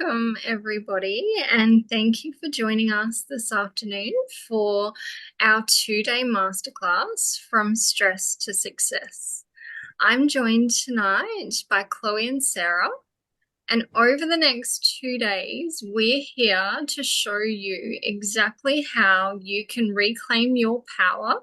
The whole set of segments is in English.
Welcome, everybody, and thank you for joining us this afternoon for our 2-day masterclass from stress to success. I'm joined tonight by Chloe and Sarah, and over the next 2 days, we're here to show you exactly how you can reclaim your power.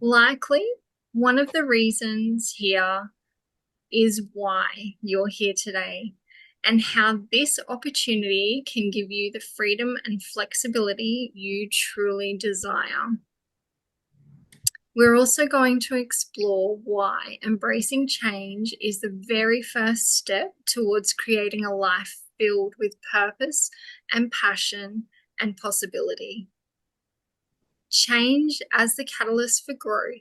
Likely, one of the reasons here is why you're here today, and how this opportunity can give you the freedom and flexibility you truly desire. We're also going to explore why embracing change is the very first step towards creating a life filled with purpose and passion and possibility. Change as the catalyst for growth,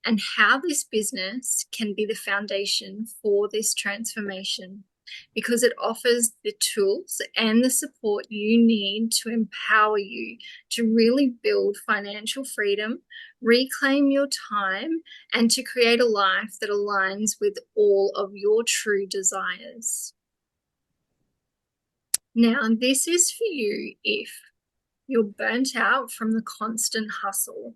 and how this business can be the foundation for this transformation, because it offers the tools and the support you need to empower you to really build financial freedom, reclaim your time, and to create a life that aligns with all of your true desires. Now, this is for you if you're burnt out from the constant hustle,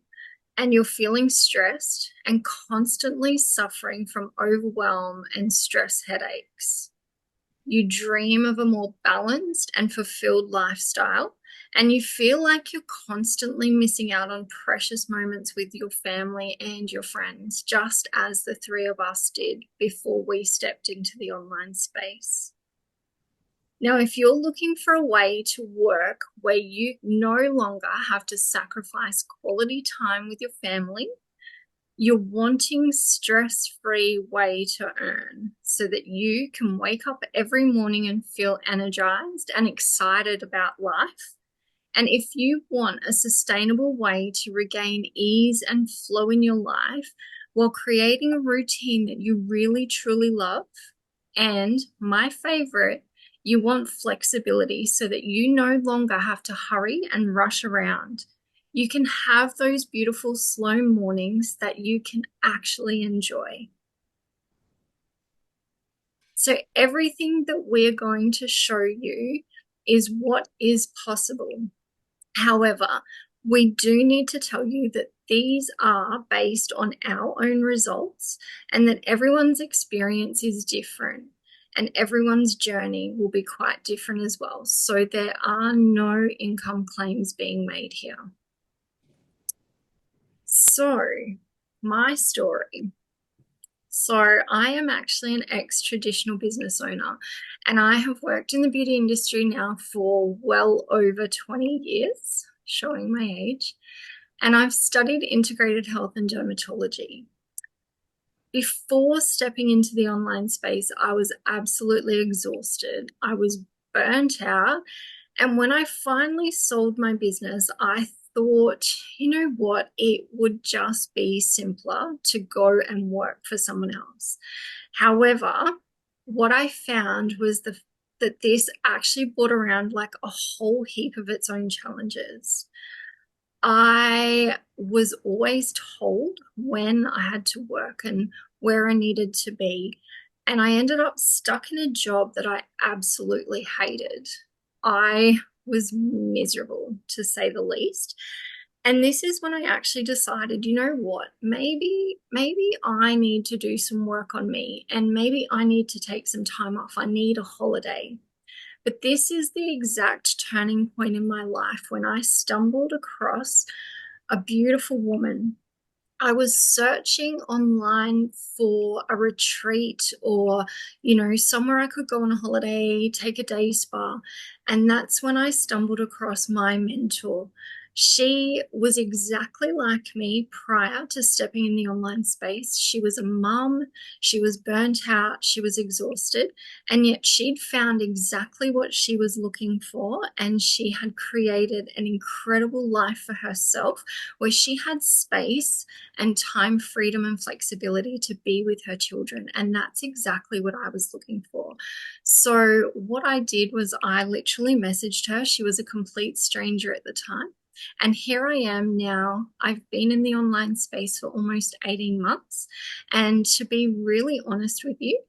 and you're feeling stressed and constantly suffering from overwhelm and stress headaches. You dream of a more balanced and fulfilled lifestyle, and you feel like you're constantly missing out on precious moments with your family and your friends, just as the three of us did before we stepped into the online space. Now, if you're looking for a way to work where you no longer have to sacrifice quality time with your family, you're wanting stress-free way to earn so that you can wake up every morning and feel energized and excited about life. And if you want a sustainable way to regain ease and flow in your life while creating a routine that you really truly love, and my favorite, you want flexibility so that you no longer have to hurry and rush around. You can have those beautiful slow mornings that you can actually enjoy. So everything that we're going to show you is what is possible. However, we do need to tell you that these are based on our own results, and that everyone's experience is different. And everyone's journey will be quite different as well. So there are no income claims being made here. So, my story. So I am actually an ex-traditional business owner, and I have worked in the beauty industry now for well over 20 years, showing my age, and I've studied integrated health and dermatology. Before stepping into the online space, I was absolutely exhausted. I was burnt out. And when I finally sold my business, I thought, you know what, it would just be simpler to go and work for someone else. However, what I found was that this actually brought around like a whole heap of its own challenges. I was always told when I had to work and where I needed to be. And I ended up stuck in a job that I absolutely hated. I was miserable, to say the least. And this is when I actually decided, you know what, maybe I need to do some work on me, and maybe I need to take some time off. I need a holiday. But this is the exact turning point in my life when I stumbled across a beautiful woman. I was searching online for a retreat, or, somewhere I could go on a holiday, take a day spa. And that's when I stumbled across my mentor. She was exactly like me prior to stepping in the online space. She was a mum, she was burnt out, she was exhausted, and yet she'd found exactly what she was looking for, and she had created an incredible life for herself where she had space and time, freedom, and flexibility to be with her children. And that's exactly what I was looking for. So what I did was I literally messaged her. She was a complete stranger at the time. And here I am now. I've been in the online space for almost 18 months. And to be really honest with you,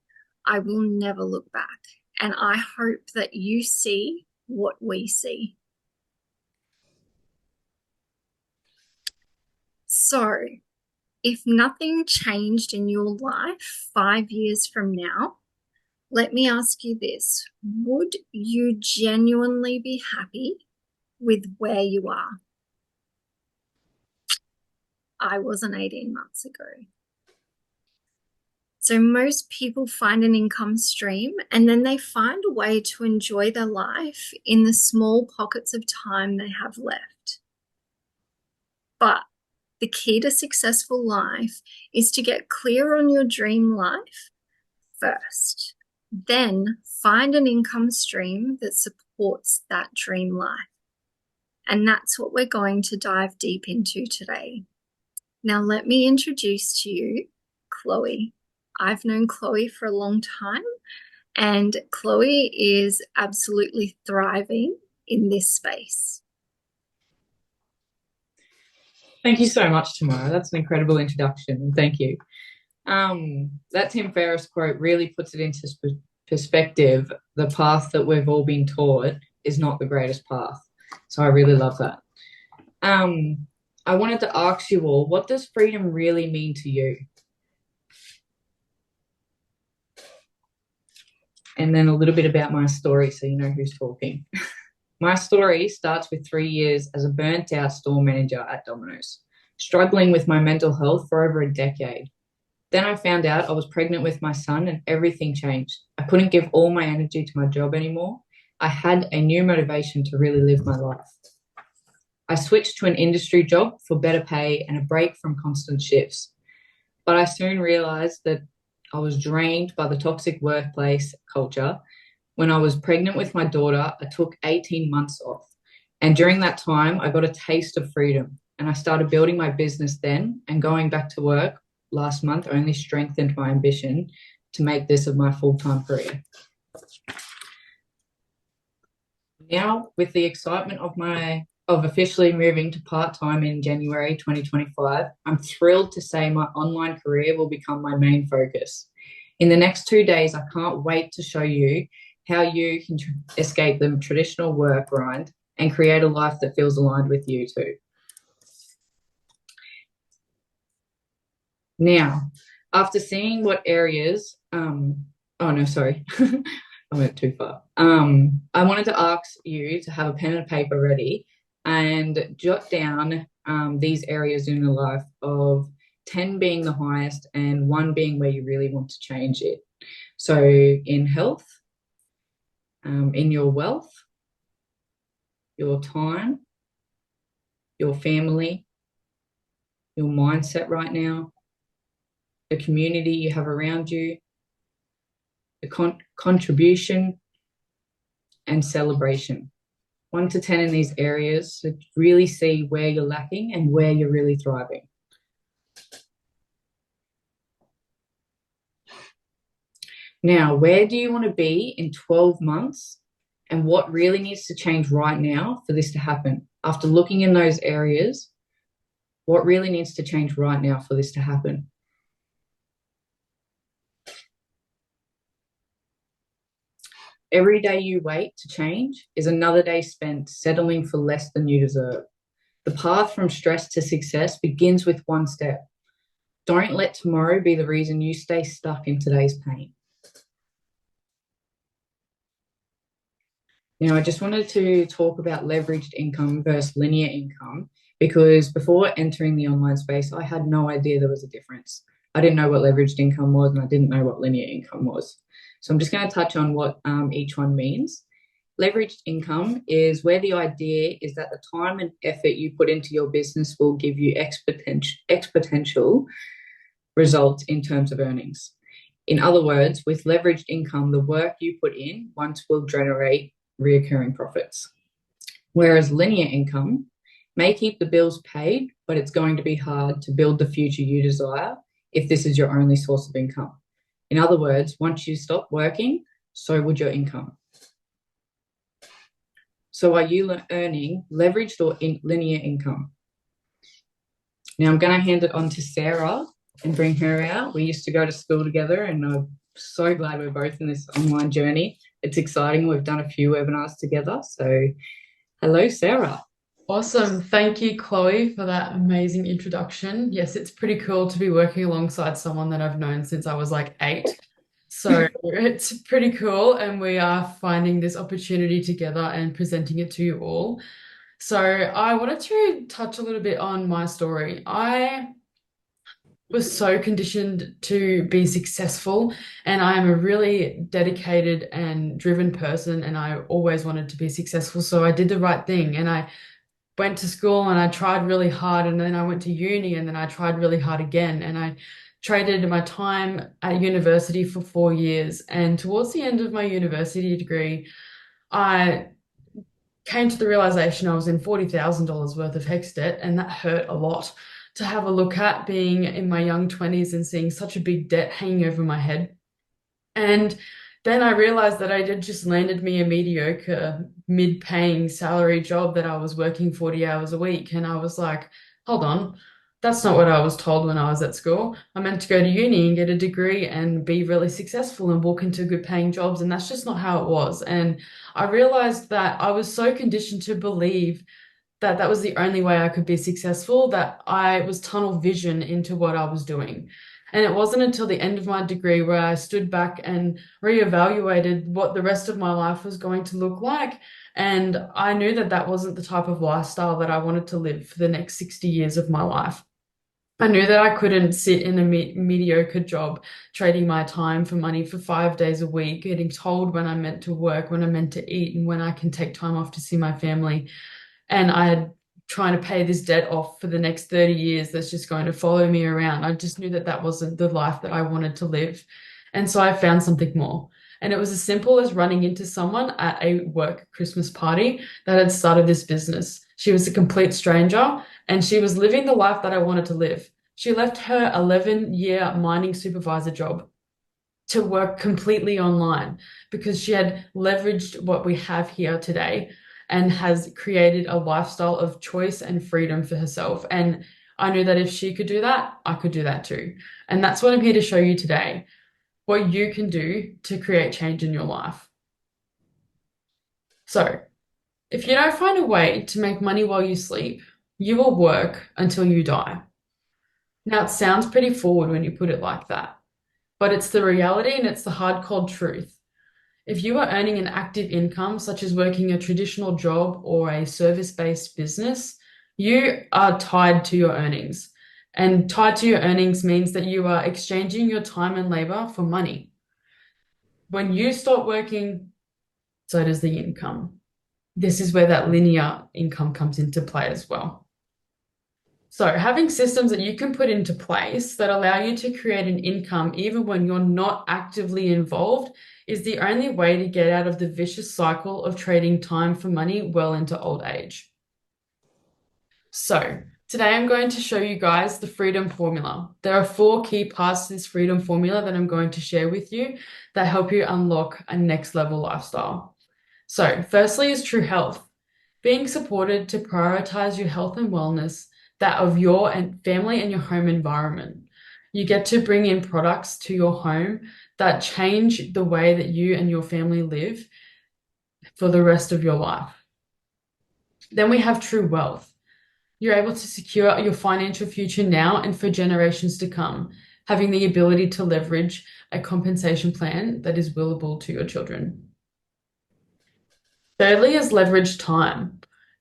I will never look back. and I hope that you see what we see. So, if nothing changed in your life 5 years from now, let me ask you this. Would you genuinely be happy with where you are? I wasn't 18 months ago. So most people find an income stream and then they find a way to enjoy their life in the small pockets of time they have left. But the key to successful life is to get clear on your dream life first. Then find an income stream that supports that dream life. And that's what we're going to dive deep into today. Now, let me introduce to you Chloe. I've known Chloe for a long time, and Chloe is absolutely thriving in this space. Thank you so much, Tamara. That's an incredible introduction. Thank you. That Tim Ferriss quote really puts it into perspective. The path that we've all been taught is not the greatest path. So I really love that. I wanted to ask you all, what does freedom really mean to you? And then a little bit about my story so you know who's talking. My story starts with 3 years as a burnt out store manager at Domino's, struggling with my mental health for over a decade. Then I found out I was pregnant with my son and everything changed. I couldn't give all my energy to my job anymore. I had a new motivation to really live my life. I switched to an industry job for better pay and a break from constant shifts. But I soon realized that I was drained by the toxic workplace culture. When I was pregnant with my daughter, I took 18 months off. And during that time, I got a taste of freedom. And I started building my business then, and going back to work last month only strengthened my ambition to make this of my full-time career. Now, with the excitement of officially moving to part-time in January 2025, I'm thrilled to say my online career will become my main focus. In the next 2 days, I can't wait to show you how you can escape the traditional work grind and create a life that feels aligned with you too. Now, after seeing what areas, oh no, sorry, I went too far. I wanted to ask you to have a pen and paper ready and jot down these areas in your life, of 10 being the highest and 1 being where you really want to change it. So in health, in your wealth, your time, your family, your mindset right now, the community you have around you, the contribution and celebration. 1 to 10 in these areas to really see where you're lacking and where you're really thriving. Now, where do you want to be in 12 months, and what really needs to change right now for this to happen? After looking in those areas, what really needs to change right now for this to happen? Every day you wait to change is another day spent settling for less than you deserve. The path from stress to success begins with 1 step. Don't let tomorrow be the reason you stay stuck in today's pain. Now, I just wanted to talk about leveraged income versus linear income, because before entering the online space, I had no idea there was a difference. I didn't know what leveraged income was, and I didn't know what linear income was. So I'm just going to touch on what each one means. Leveraged income is where the idea is that the time and effort you put into your business will give you exponential results in terms of earnings. In other words, with leveraged income, the work you put in once will generate reoccurring profits. Whereas linear income may keep the bills paid, but it's going to be hard to build the future you desire if this is your only source of income. In other words, once you stop working, so would your income. So are you earning leveraged or linear income? Now I'm going to hand it on to Sarah and bring her out. We used to go to school together, and I'm so glad we're both in this online journey. it's exciting. We've done a few webinars together. So, hello, Sarah. Awesome. Thank you, Chloe, for that amazing introduction. Yes, it's pretty cool to be working alongside someone that I've known since I was like 8. So it's pretty cool, and we are finding this opportunity together and presenting it to you all. So I wanted to touch a little bit on my story. I was so conditioned to be successful, and I am a really dedicated and driven person, and I always wanted to be successful. So I did the right thing, and I went to school and I tried really hard, and then I went to uni and then I tried really hard again, and I traded my time at university for 4 years. And towards the end of my university degree, I came to the realization I was in $40,000 worth of HECS debt, and that hurt a lot to have a look at, being in my young 20s and seeing such a big debt hanging over my head. And then I realized that I had just landed me a mediocre, mid-paying salary job that I was working 40 hours a week. And I was like, hold on, that's not what I was told when I was at school. I meant to go to uni and get a degree and be really successful and walk into good paying jobs. And that's just not how it was. And I realized that I was so conditioned to believe that that was the only way I could be successful, that I was tunnel vision into what I was doing. And it wasn't until the end of my degree where I stood back and reevaluated what the rest of my life was going to look like. And I knew that that wasn't the type of lifestyle that I wanted to live for the next 60 years of my life. I knew that I couldn't sit in a mediocre job, trading my time for money for 5 days a week, getting told when I'm meant to work, when I'm meant to eat, and when I can take time off to see my family. And I had trying to pay this debt off for the next 30 years that's just going to follow me around. I just knew that that wasn't the life that I wanted to live. And so I found something more. And it was as simple as running into someone at a work Christmas party that had started this business. She was a complete stranger, and she was living the life that I wanted to live. She left her 11-year mining supervisor job to work completely online because she had leveraged what we have here today and has created a lifestyle of choice and freedom for herself. And I knew that if she could do that, I could do that too. And that's what I'm here to show you today, what you can do to create change in your life. So, if you don't find a way to make money while you sleep, you will work until you die. Now, it sounds pretty forward when you put it like that, but it's the reality and it's the hard cold truth. If you are earning an active income, such as working a traditional job or a service-based business, you are tied to your earnings. And tied to your earnings means that you are exchanging your time and labor for money. When you stop working, so does the income. This is where that linear income comes into play as well. So having systems that you can put into place that allow you to create an income even when you're not actively involved is the only way to get out of the vicious cycle of trading time for money well into old age. So today I'm going to show you guys the freedom formula. There are 4 key parts to this freedom formula that I'm going to share with you that help you unlock a next level lifestyle. So firstly is true health, being supported to prioritize your health and wellness, that of your and family and your home environment. You get to bring in products to your home that change the way that you and your family live for the rest of your life. Then we have true wealth. You're able to secure your financial future now and for generations to come, having the ability to leverage a compensation plan that is willable to your children. Thirdly is leverage time.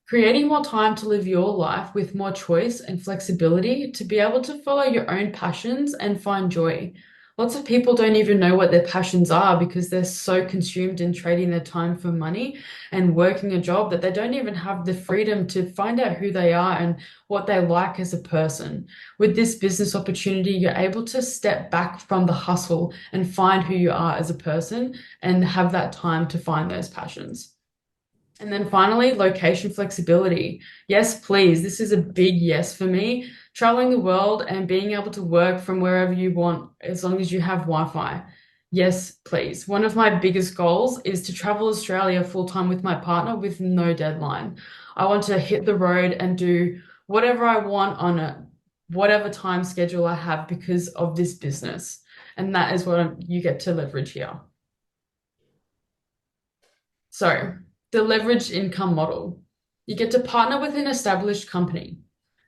Creating more time to live your life with more choice and flexibility to be able to follow your own passions and find joy. Lots of people don't even know what their passions are because they're so consumed in trading their time for money and working a job that they don't even have the freedom to find out who they are and what they like as a person. With this business opportunity, you're able to step back from the hustle and find who you are as a person and have that time to find those passions. And then finally, location flexibility. Yes, please. This is a big yes for me. Traveling the world and being able to work from wherever you want, as long as you have Wi-Fi. Yes, please. One of my biggest goals is to travel Australia full time with my partner with no deadline. I want to hit the road and do whatever I want on whatever time schedule I have because of this business. And that is what you get to leverage here. So, the leveraged income model. You get to partner with an established company.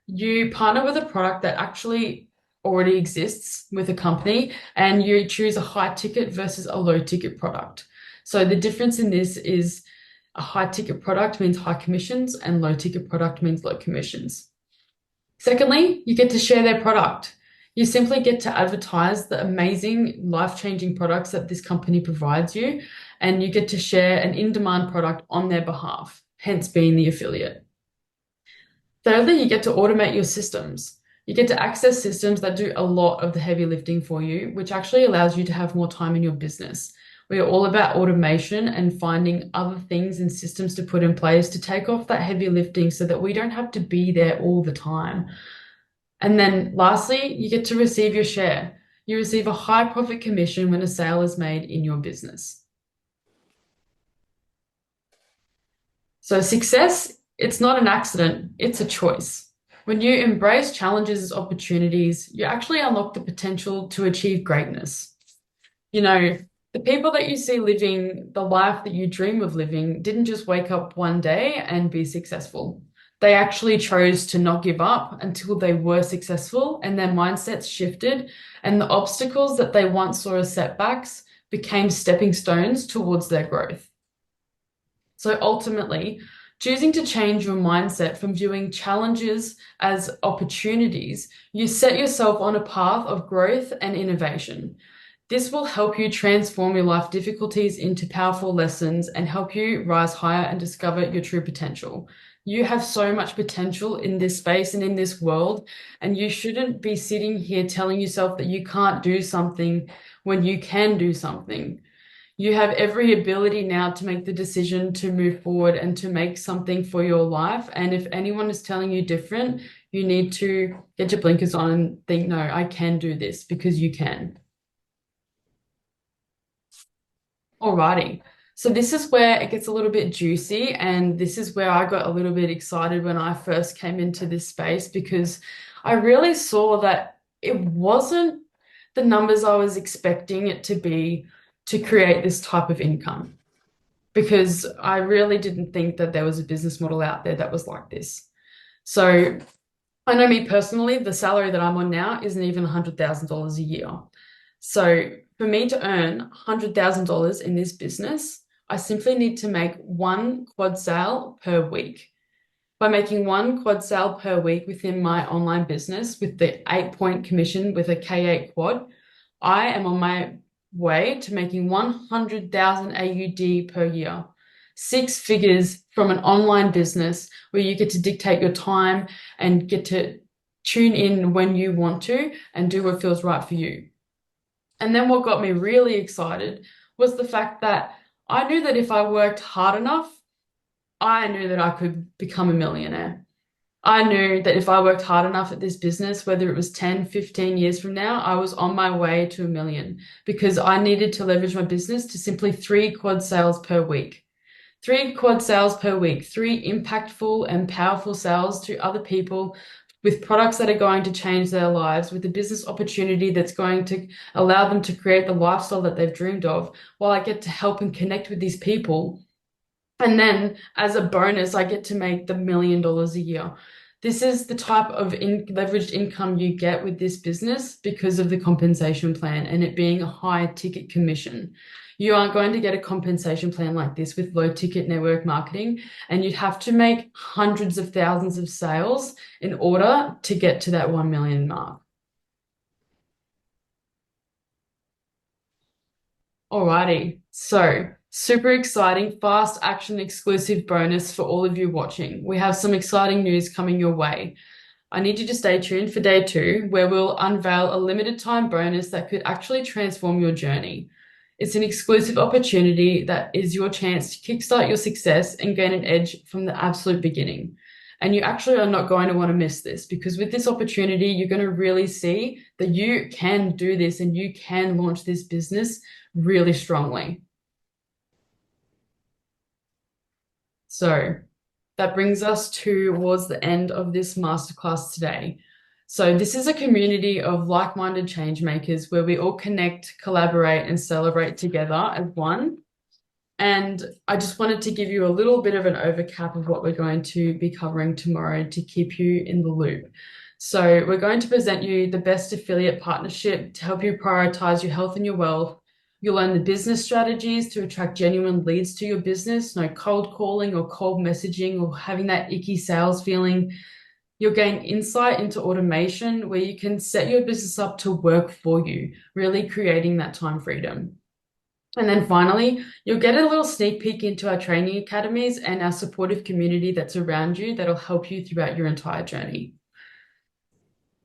You partner with a product that actually already exists with a company, and you choose a high ticket versus a low ticket product. So, the difference in this is a high ticket product means high commissions, and low ticket product means low commissions. Secondly, you get to share their product. You simply get to advertise the amazing life-changing products that this company provides you, and you get to share an in-demand product on their behalf, hence being the affiliate. Thirdly, you get to automate your systems. You get to access systems that do a lot of the heavy lifting for you, which actually allows you to have more time in your business. We are all about automation and finding other things and systems to put in place to take off that heavy lifting so that we don't have to be there all the time. And then lastly, you get to receive your share. You receive a high profit commission when a sale is made in your business. So success, it's not an accident, it's a choice. When you embrace challenges as opportunities, you actually unlock the potential to achieve greatness. You know, the people that you see living the life that you dream of living didn't just wake up one day and be successful. They actually chose to not give up until they were successful and their mindsets shifted, and the obstacles that they once saw as setbacks became stepping stones towards their growth. So ultimately, choosing to change your mindset from viewing challenges as opportunities, you set yourself on a path of growth and innovation. This will help you transform your life difficulties into powerful lessons and help you rise higher and discover your true potential. You have so much potential in this space and in this world, and you shouldn't be sitting here telling yourself that you can't do something when you can do something. You have every ability now to make the decision to move forward and to make something for your life. And if anyone is telling you different, you need to get your blinkers on and think, no, I can do this, because you can. Alrighty. So this is where it gets a little bit juicy, and this is where I got a little bit excited when I first came into this space, because I really saw that it wasn't the numbers I was expecting it to be to create this type of income, because I really didn't think that there was a business model out there that was like this. So I know me personally, the salary that I'm on now isn't even $100,000 a year. So for me to earn $100,000 in this business, I simply need to make one quad sale per week. By making one quad sale per week within my online business with the 8-point commission with a K8 quad, I am on my way to making 100,000 AUD per year. 6 figures from an online business where you get to dictate your time and get to tune in when you want to and do what feels right for you. And then what got me really excited was the fact that I knew that if I worked hard enough, I knew that I could become a millionaire. I knew that if I worked hard enough at this business, whether it was 10, 15 years from now, I was on my way to $1 million, because I needed to leverage my business to simply 3 quad sales per week. 3 quad sales per week, 3 impactful and powerful sales to other people with products that are going to change their lives, with a business opportunity that's going to allow them to create the lifestyle that they've dreamed of, while I get to help and connect with these people. And then as a bonus, I get to make the $1 million a year. This is the type of leveraged income you get with this business because of the compensation plan and it being a high ticket commission. You aren't going to get a compensation plan like this with low ticket network marketing, and you'd have to make hundreds of thousands of sales in order to get to that 1 million mark. Alrighty, so super exciting, fast action exclusive bonus for all of you watching. We have some exciting news coming your way. I need you to stay tuned for day 2, where we'll unveil a limited time bonus that could actually transform your journey. It's an exclusive opportunity that is your chance to kickstart your success and gain an edge from the absolute beginning. And you actually are not going to want to miss this, because with this opportunity, you're going to really see that you can do this and you can launch this business really strongly. So that brings us towards the end of this masterclass today. So this is a community of like-minded change makers where we all connect, collaborate, and celebrate together as one. And I just wanted to give you a little bit of an overcap of what we're going to be covering tomorrow to keep you in the loop. So we're going to present you the best affiliate partnership to help you prioritize your health and your wealth. You'll learn the business strategies to attract genuine leads to your business, no cold calling or cold messaging or having that icky sales feeling. You'll gain insight into automation where you can set your business up to work for you, really creating that time freedom. And then finally, you'll get a little sneak peek into our training academies and our supportive community that's around you that'll help you throughout your entire journey.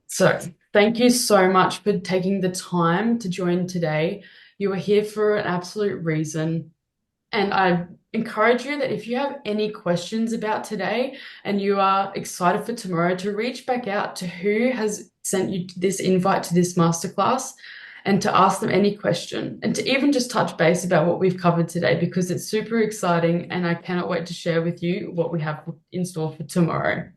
So, thank you so much for taking the time to join today. You are here for an absolute reason. And I encourage you that if you have any questions about today and you are excited for tomorrow, to reach back out to who has sent you this invite to this masterclass and to ask them any question and to even just touch base about what we've covered today, because it's super exciting and I cannot wait to share with you what we have in store for tomorrow.